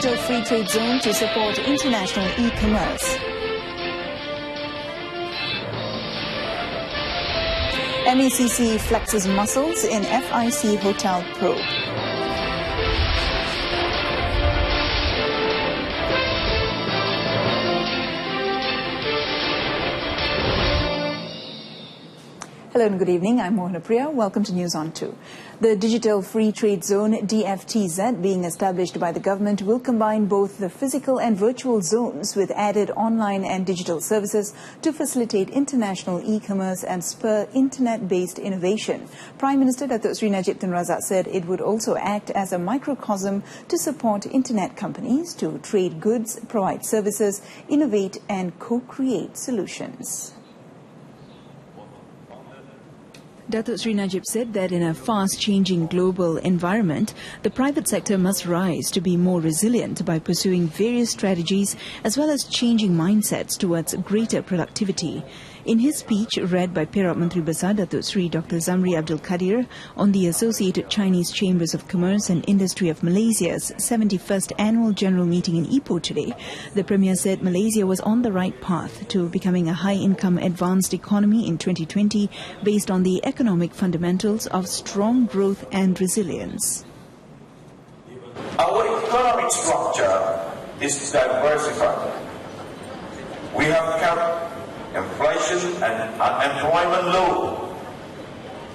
digital free trade zone to support international e-commerce. MECC flexes muscles in FIC hotel probe. Hello and good evening. I'm MOHANA. Welcome to News on 2. The Digital Free Trade Zone DFTZ being established by the government will combine both the physical and virtual zones with added online and digital services to facilitate international e-commerce and spur internet-based innovation. Prime Minister Datuk Sri Najib Tun Razak said it would also act as a microcosm to support internet companies to trade goods, provide services, innovate and co-create solutions. Datuk Sri Najib said that in a fast-changing global environment, the private sector must rise to be more resilient by pursuing various strategies as well as changing mindsets towards greater productivity. In his speech read by Perak Menteri Besar Datuk Sri Dr. Zamri Abdul Kadir on the Associated Chinese Chambers of Commerce and Industry of Malaysia's 71st Annual General Meeting in Ipoh today, the Premier said Malaysia was on the right path to becoming a high-income advanced economy in 2020 based on the economic fundamentals of strong growth and resilience. Our economic structure is diversified. We have kept inflation and unemployment low.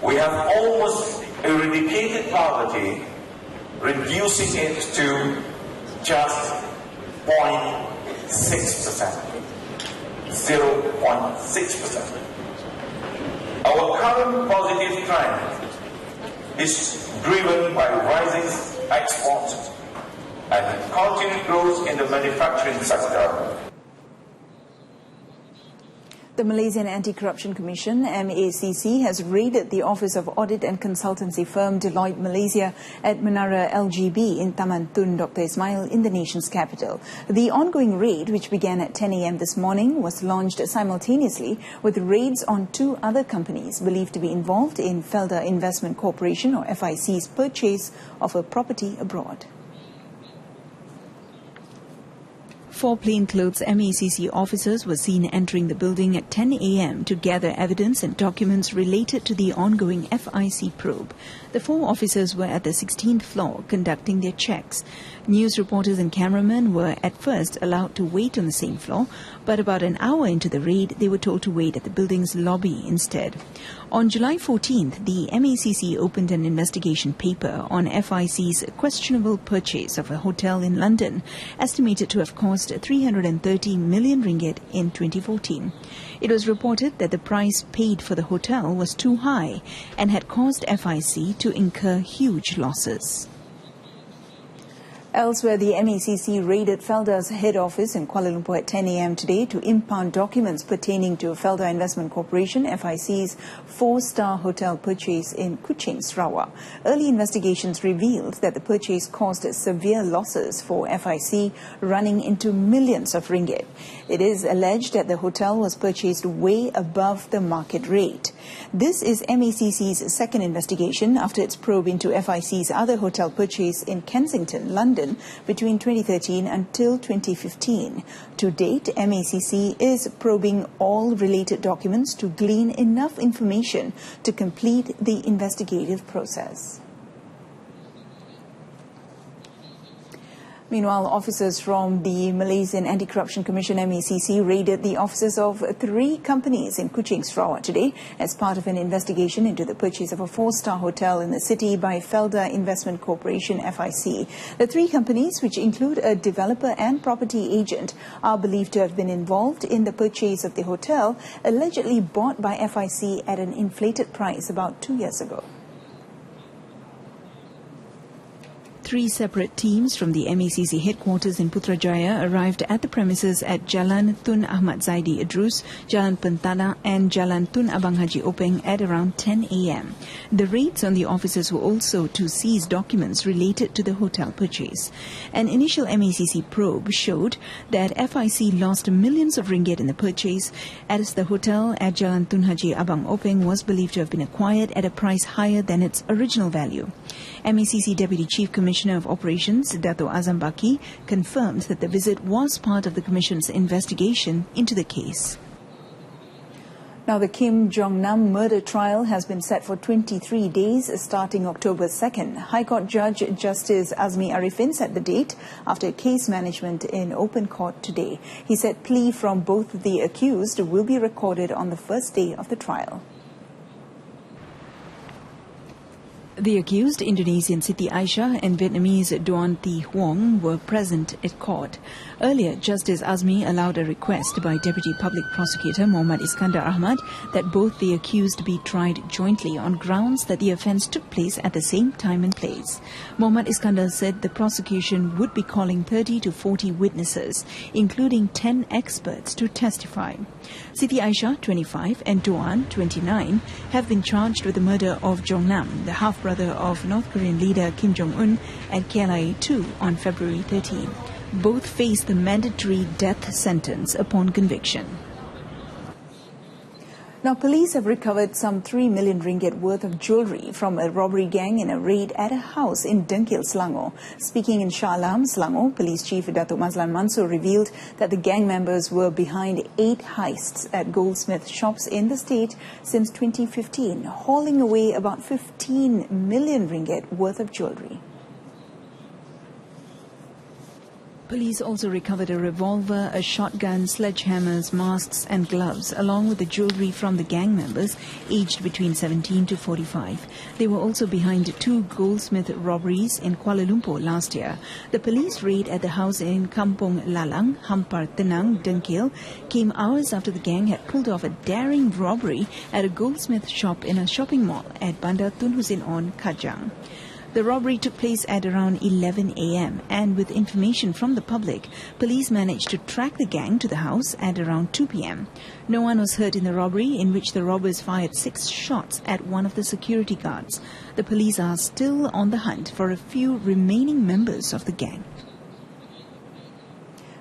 We have almost eradicated poverty, reducing it to just 0.6%. 0.6%. Our current positive trend is driven by rising exports and continued growth in the manufacturing sector. The Malaysian Anti-Corruption Commission, MACC, has raided the office of audit and consultancy firm Deloitte Malaysia at Menara LGB in Taman Tun Dr. Ismail in the nation's capital. The ongoing raid, which began at 10 a.m. this morning, was launched simultaneously with raids on two other companies believed to be involved in Felda Investment Corporation or FIC's purchase of a property abroad. 4 plainclothes MACC officers were seen entering the building at 10 a.m. to gather evidence and documents related to the ongoing FIC probe. The 4 officers were at the 16th floor conducting their checks. News reporters and cameramen were at first allowed to wait on the same floor, but about an hour into the raid, they were told to wait at the building's lobby instead. On July 14th, the MACC opened an investigation paper on FIC's questionable purchase of a hotel in London, estimated to have cost 330 million ringgit in 2014. It was reported that the price paid for the hotel was too high and had caused FIC to incur huge losses. Elsewhere, the MACC raided Felda's head office in Kuala Lumpur at 10 a.m. today to impound documents pertaining to Felda Investment Corporation, FIC's 4-star hotel purchase in Kuching, Sarawak. Early investigations revealed that the purchase caused severe losses for FIC, running into millions of ringgit. It is alleged that the hotel was purchased way above the market rate. This is MACC's second investigation after its probe into FIC's other hotel purchase in Kensington, London, between 2013 until 2015. To date, MACC is probing all related documents to glean enough information to complete the investigative process. Meanwhile, officers from the Malaysian Anti-Corruption Commission MACC raided the offices of 3 companies in Kuching, Sarawak today as part of an investigation into the purchase of a 4-star hotel in the city by Felda Investment Corporation FIC. The 3 companies, which include a developer and property agent, are believed to have been involved in the purchase of the hotel, allegedly bought by FIC at an inflated price about 2 years ago. 3 separate teams from the MACC headquarters in Putrajaya arrived at the premises at Jalan Tun Ahmad Zaidi Idrus, Jalan Pentana and Jalan Tun Abang Haji Openg at around 10 a.m. The raids on the offices were also to seize documents related to the hotel purchase. An initial MACC probe showed that FIC lost millions of ringgit in the purchase, as the hotel at Jalan Tun Haji Abang Openg was believed to have been acquired at a price higher than its original value. MECC Deputy Chief Commissioner of Operations, Dato' Azam Baki, confirmed that the visit was part of the Commission's investigation into the case. Now, the Kim Jong-nam murder trial has been set for 23 days, starting October 2nd. High Court Judge Justice Azmi Arifin set the date after case management in open court today. He said plea from both the accused will be recorded on the first day of the trial. The accused, Indonesian Siti Aisyah and Vietnamese Doan Thi Huong, were present at court. Earlier, Justice Azmi allowed a request by Deputy Public Prosecutor Muhammad Iskandar Ahmad that both the accused be tried jointly on grounds that the offence took place at the same time and place. Muhammad Iskandar said the prosecution would be calling 30 to 40 witnesses, including 10 experts, to testify. Siti Aisyah, 25, and Doan, 29, have been charged with the murder of Jong-nam, the half-brother of North Korean leader Kim Jong-un, at KLIA-2 on February 13. Both face the mandatory death sentence upon conviction. Now, police have recovered some 3 million ringgit worth of jewellery from a robbery gang in a raid at a house in Dengkil, Selangor. Speaking in Shah Alam, Selangor, Police Chief Dato' Mazlan Mansor revealed that the gang members were behind 8 heists at goldsmith shops in the state since 2015, hauling away about 15 million ringgit worth of jewellery. Police also recovered a revolver, a shotgun, sledgehammers, masks and gloves, along with the jewellery from the gang members aged between 17 to 45. They were also behind 2 goldsmith robberies in Kuala Lumpur last year. The police raid at the house in Kampung Lalang, Hampar Tenang, Dengkil, came hours after the gang had pulled off a daring robbery at a goldsmith shop in a shopping mall at Bandar Tun Hussein On, Kajang. The robbery took place at around 11 a.m. and with information from the public, police managed to track the gang to the house at around 2 p.m. No one was hurt in the robbery, in which the robbers fired 6 shots at one of the security guards. The police are still on the hunt for a few remaining members of the gang.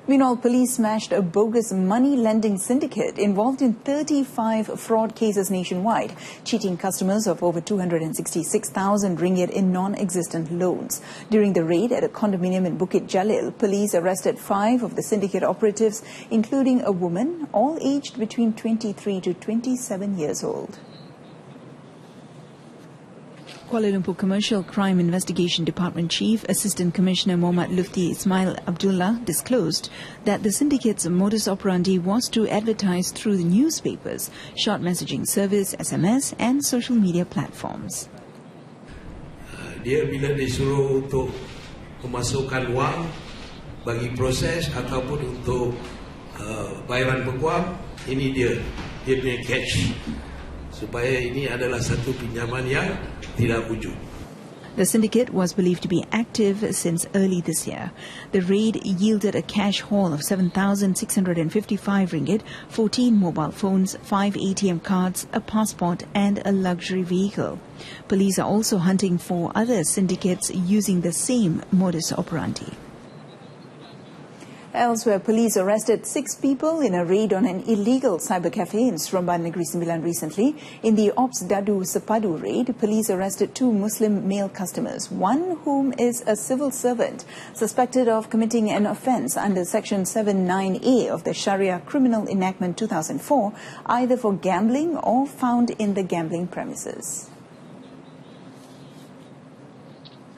Meanwhile, police smashed a bogus money-lending syndicate involved in 35 fraud cases nationwide, cheating customers of over 266,000 ringgit in non-existent loans. During the raid at a condominium in Bukit Jalil, police arrested 5 of the syndicate operatives, including a woman, all aged between 23 to 27 years old. Kuala Lumpur Commercial Crime Investigation Department Chief Assistant Commissioner Muhammad Lufti Ismail Abdullah disclosed that the syndicate's modus operandi was to advertise through the newspapers, short messaging service, SMS and social media platforms. Dia bila disuruh untuk memasukkan wang bagi proses ataupun untuk bayaran peguam, ini dia punya catch. Supaya ini adalah satu pinjaman yang tidak wujud. The syndicate was believed to be active since early this year. The raid yielded a cash haul of 7,655 ringgit, 14 mobile phones, 5 ATM cards, a passport and a luxury vehicle. Police are also hunting for other syndicates using the same modus operandi. Elsewhere, police arrested 6 people in a raid on an illegal cyber cafe in Seremban Negeri Sembilan recently. In the Ops Dadu Sepadu raid, police arrested 2 Muslim male customers, one whom is a civil servant, suspected of committing an offence under Section 79A of the Sharia Criminal Enactment 2004, either for gambling or found in the gambling premises.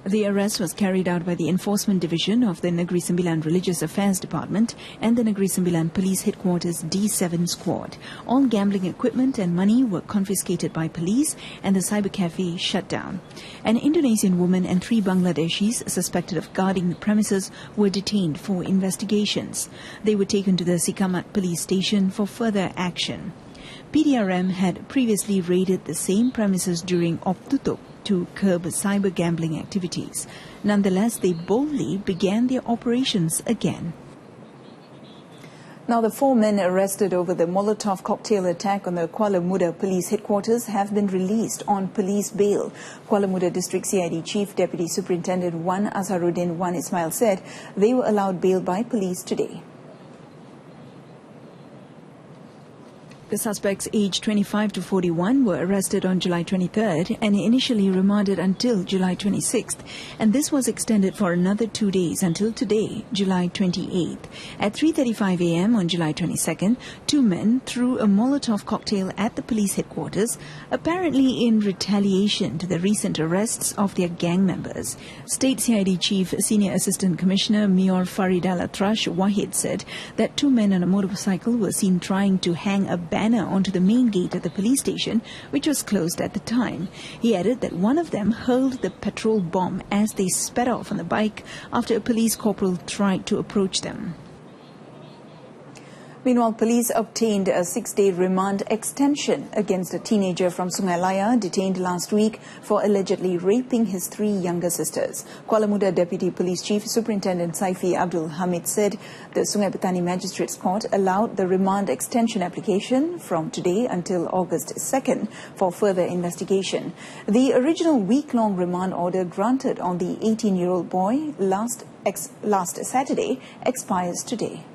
The arrest was carried out by the Enforcement Division of the Negeri Sembilan Religious Affairs Department and the Negeri Sembilan Police Headquarters D7 Squad. All gambling equipment and money were confiscated by police and the cyber cafe shut down. An Indonesian woman and 3 Bangladeshis suspected of guarding the premises were detained for investigations. They were taken to the Sikamat police station for further action. PDRM had previously raided the same premises during Op Tutup to curb cyber gambling activities. Nonetheless, they boldly began their operations again. Now, the 4 men arrested over the Molotov cocktail attack on the Kuala Muda Police Headquarters have been released on police bail. Kuala Muda District CID Chief Deputy Superintendent 1 Azharuddin 1 Ismail said they were allowed bail by police today. The suspects aged 25 to 41 were arrested on July 23rd and initially remanded until July 26th, and this was extended for another 2 days until today, July 28th. At 3:35 a.m. on July 22nd, two men threw a Molotov cocktail at the police headquarters, apparently in retaliation to the recent arrests of their gang members. State CID Chief Senior Assistant Commissioner Mayor Faridal Atrash Wahid said that two men on a motorcycle were seen trying to hang a banner onto the main gate of the police station, which was closed at the time. He added that one of them hurled the petrol bomb as they sped off on the bike after a police corporal tried to approach them. Meanwhile, police obtained a 6-day remand extension against a teenager from Sungai Laya detained last week for allegedly raping his 3 younger sisters. Kuala Muda Deputy Police Chief Superintendent Saifi Abdul Hamid said the Sungai Petani Magistrates Court allowed the remand extension application from today until August 2nd for further investigation. The original week-long remand order granted on the 18-year-old boy last Saturday expires today.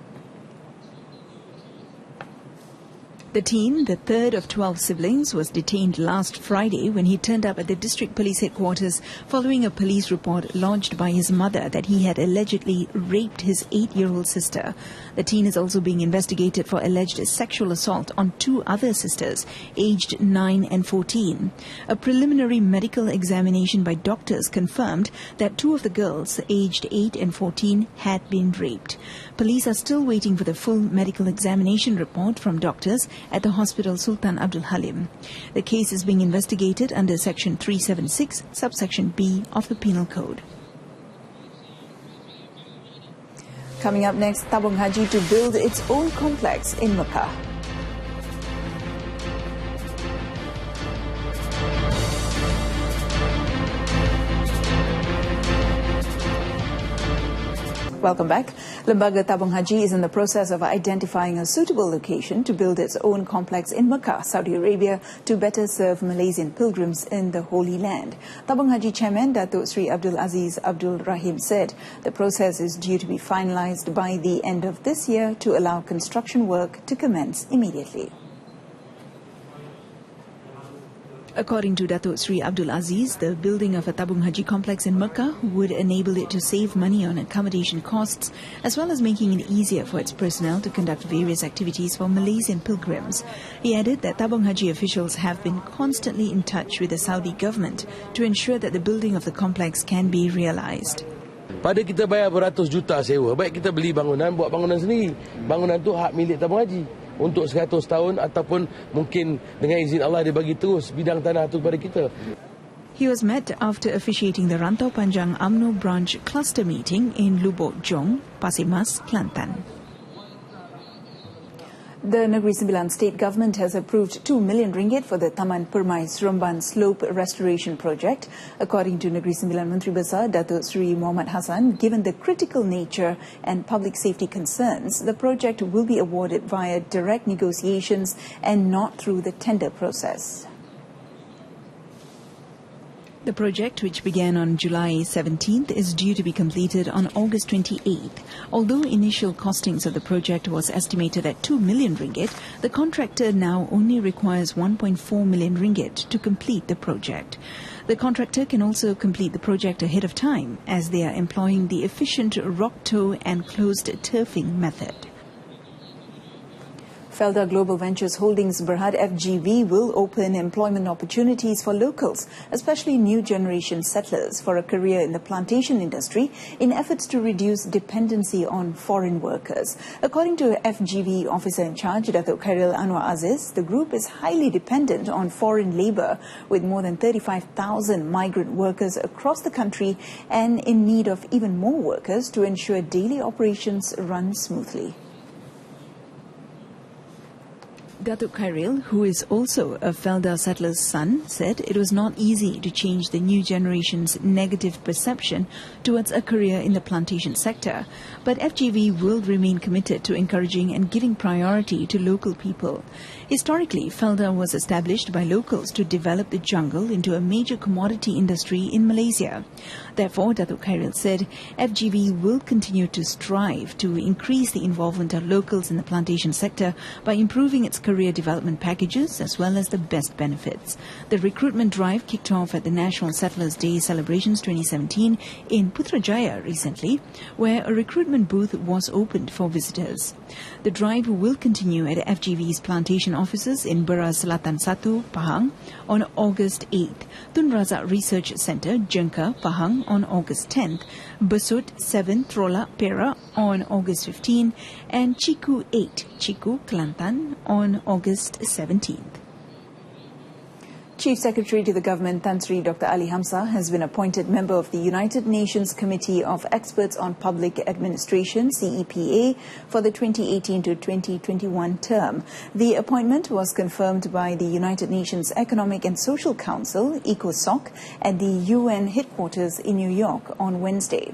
The teen, the third of 12 siblings, was detained last Friday when he turned up at the district police headquarters following a police report lodged by his mother that he had allegedly raped his 8-year-old sister. The teen is also being investigated for alleged sexual assault on 2 other sisters, aged 9 and 14. A preliminary medical examination by doctors confirmed that 2 of the girls, aged 8 and 14, had been raped. Police are still waiting for the full medical examination report from doctors at the hospital Sultan Abdul Halim. The case is being investigated under Section 376, subsection B of the Penal Code. Coming up next, Tabung Haji to build its own complex in Mecca. Welcome back. Lembaga Tabung Haji is in the process of identifying a suitable location to build its own complex in Mecca, Saudi Arabia, to better serve Malaysian pilgrims in the Holy Land. Tabung Haji Chairman Datuk Sri Abdul Aziz Abdul Rahim said the process is due to be finalised by the end of this year to allow construction work to commence immediately. According to Datuk Sri Abdul Aziz, the building of a Tabung Haji complex in Mecca would enable it to save money on accommodation costs, as well as making it easier for its personnel to conduct various activities for Malaysian pilgrims. He added that Tabung Haji officials have been constantly in touch with the Saudi government to ensure that the building of the complex can be realised. Pada kita bayar beratus juta sewa, baik kita beli bangunan, buat bangunan sendiri. Bangunan tu hak milik Tabung Haji untuk 100 tahun ataupun mungkin dengan izin Allah dia bagi terus bidang tanah tu kepada kita. He was met after officiating the Rantau Panjang UMNO branch cluster meeting in Lubuk Jong, Pasir Mas, Kelantan. The Negeri Sembilan state government has approved 2 million ringgit for the Taman Permai Seremban Slope Restoration Project. According to Negeri Sembilan Menteri Besar Datuk Seri Muhammad Hassan, given the critical nature and public safety concerns, the project will be awarded via direct negotiations and not through the tender process. The project, which began on July 17th, is due to be completed on August 28th. Although initial costings of the project was estimated at 2 million ringgit, the contractor now only requires 1.4 million ringgit to complete the project. The contractor can also complete the project ahead of time, as they are employing the efficient rock toe and closed turfing method. Felda Global Ventures Holdings Berhad FGV will open employment opportunities for locals, especially new generation settlers, for a career in the plantation industry in efforts to reduce dependency on foreign workers. According to FGV officer in charge, Datuk Khairil Anwar Aziz, the group is highly dependent on foreign labour, with more than 35,000 migrant workers across the country and in need of even more workers to ensure daily operations run smoothly. Datuk Khairil, who is also a Felda settler's son, said it was not easy to change the new generation's negative perception towards a career in the plantation sector, but FGV will remain committed to encouraging and giving priority to local people. Historically, Felda was established by locals to develop the jungle into a major commodity industry in Malaysia. Therefore, Datuk Khairil said FGV will continue to strive to increase the involvement of locals in the plantation sector by improving its career career development packages as well as the best benefits. The recruitment drive kicked off at the National Settlers' Day Celebrations 2017 in Putrajaya recently, where a recruitment booth was opened for visitors. The drive will continue at FGV's plantation offices in Beras Selatan 1, Pahang on August 8th, Tun Razak Research Centre, Jengka, Pahang on August 10th, Besut 7, Trola, Perak on August 15th, and Chiku 8, Chiku, Kelantan on August 17th. Chief Secretary to the Government Tan Sri Dr. Ali Hamzah has been appointed member of the United Nations Committee of Experts on Public Administration, CEPA, for the 2018 to 2021 term. The appointment was confirmed by the United Nations Economic and Social Council, ECOSOC, at the UN headquarters in New York on Wednesday.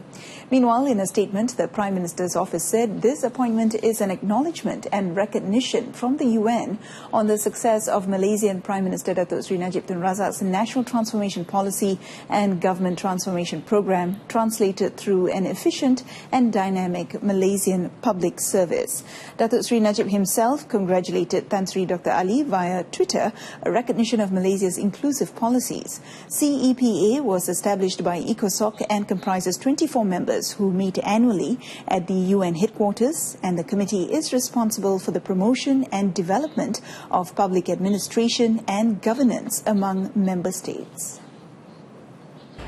Meanwhile, in a statement, the Prime Minister's office said this appointment is an acknowledgement and recognition from the UN on the success of Malaysian Prime Minister Datuk Sri Najib Tun Razak's National Transformation Policy and Government Transformation Programme, translated through an efficient and dynamic Malaysian public service. Datuk Sri Najib himself congratulated Tan Sri Dr. Ali via Twitter, a recognition of Malaysia's inclusive policies. CEPA was established by ECOSOC and comprises 24 members who meet annually at the UN headquarters, and the committee is responsible for the promotion and development of public administration and governance among member states.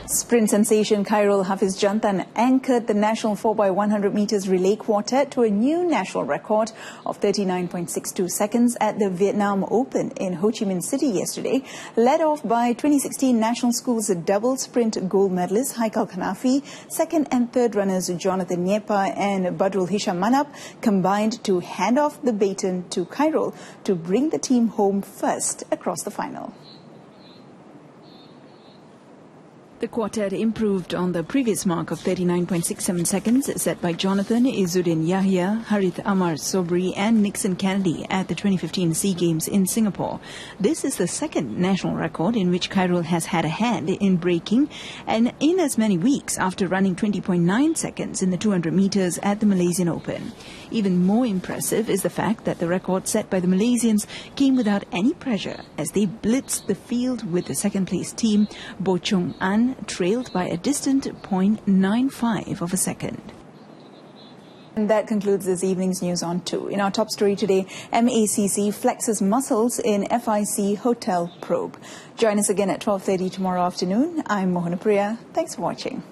Sprint sensation Khairul Hafiz Jantan anchored the national 4x100 meters relay quartet to a new national record of 39.62 seconds at the Vietnam Open in Ho Chi Minh City yesterday, led off by 2016 National Schools double sprint gold medalist Haikal Kanafi. Second and third runners Jonathan Nyepa and Badrul Hisham Manap combined to hand off the baton to Khairul to bring the team home first across the final. The quartet improved on the previous mark of 39.67 seconds set by Jonathan Izzuddin Yahya, Harith Amar Sobri and Nixon Kennedy at the 2015 SEA Games in Singapore. This is the second national record in which Khairul has had a hand in breaking, and in as many weeks after running 20.9 seconds in the 200 meters at the Malaysian Open. Even more impressive is the fact that the record set by the Malaysians came without any pressure as they blitzed the field with the second-place team, Bo Chung An, trailed by a distant 0.95 of a second. And that concludes this evening's news on 2. In our top story today, MACC flexes muscles in FIC hotel probe. Join us again at 12:30 tomorrow afternoon. I'm MOHANA. Thanks for watching.